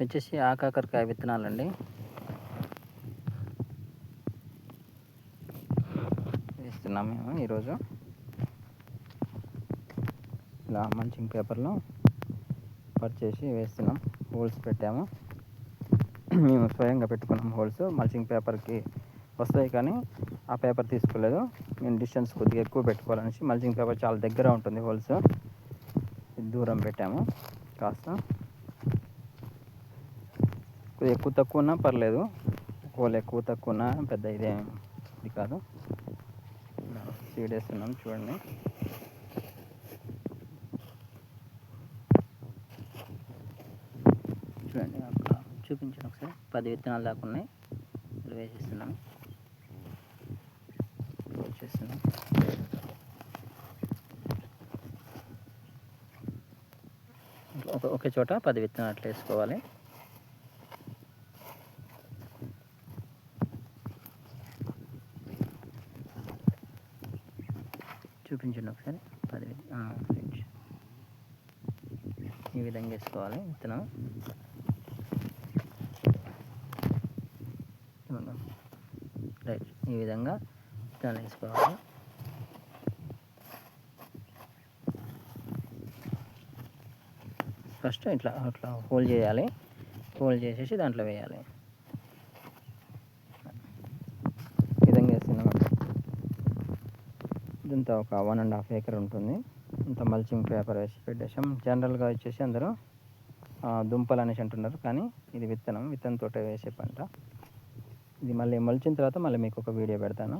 వచ్చేసి ఆకాకరకాయ విత్తనాలండి. వేస్తున్నాం మేము ఈరోజు. ఇలా మల్చింగ్ పేపర్లో కట్ చేసి వేస్తున్నాం. హోల్స్ పెట్టాము. మేము స్వయంగా పెట్టుకున్నాం హోల్స్. మల్చింగ్ పేపర్కి వస్తాయి కానీ ఆ పేపర్ తీసుకోలేదు. మేము డిస్టెన్స్ కొద్దిగా ఎక్కువ పెట్టుకోవాలనేసి మల్చింగ్ పేపర్ చాలా దగ్గర ఉంటుంది హోల్స్, దూరం పెట్టాము. కాస్త కొద్దిగా ఎక్కువ తక్కువ ఉన్నా పర్లేదు, హోల్ ఎక్కువ తక్కువ ఉన్నా పెద్ద ఇది కాదు. సీడ్ వేస్తున్నాం చూడండి. చూడండి అక్కడ చూపించాను ఒకసారి. 10 విత్తనాలు దాకా ఉన్నాయి. ఇప్పుడు వేసేస్తున్నాం. వచ్చేస్తున్నాం. ఒకే చోట 10 విత్తనాలు అట్లా వేసుకోవాలి. చూపించండి ఒకసారి. 10 ఈ విధంగా వేసుకోవాలి విత్తనం. రైట్, ఈ విధంగా విత్తనాలు వేసుకోవాలి. ఫస్ట్ ఇట్లా హోల్ చేయాలి. హోల్ చేసేసి దాంట్లో వేయాలి. ఈ విధంగా వేస్తున్నాం. ఇదంతా ఒక 1.5 acre ఉంటుంది. ఇంత మల్చింగ్ పేపర్ వేసి పెట్టేసాం. జనరల్గా వచ్చేసి అందరూ దుంపలు అనేసి అంటున్నారు, కానీ ఇది విత్తనంతో వేసే పంట. ఇది మళ్ళీ మొలిచిన తర్వాత మళ్ళీ మీకు ఒక వీడియో పెడతాను.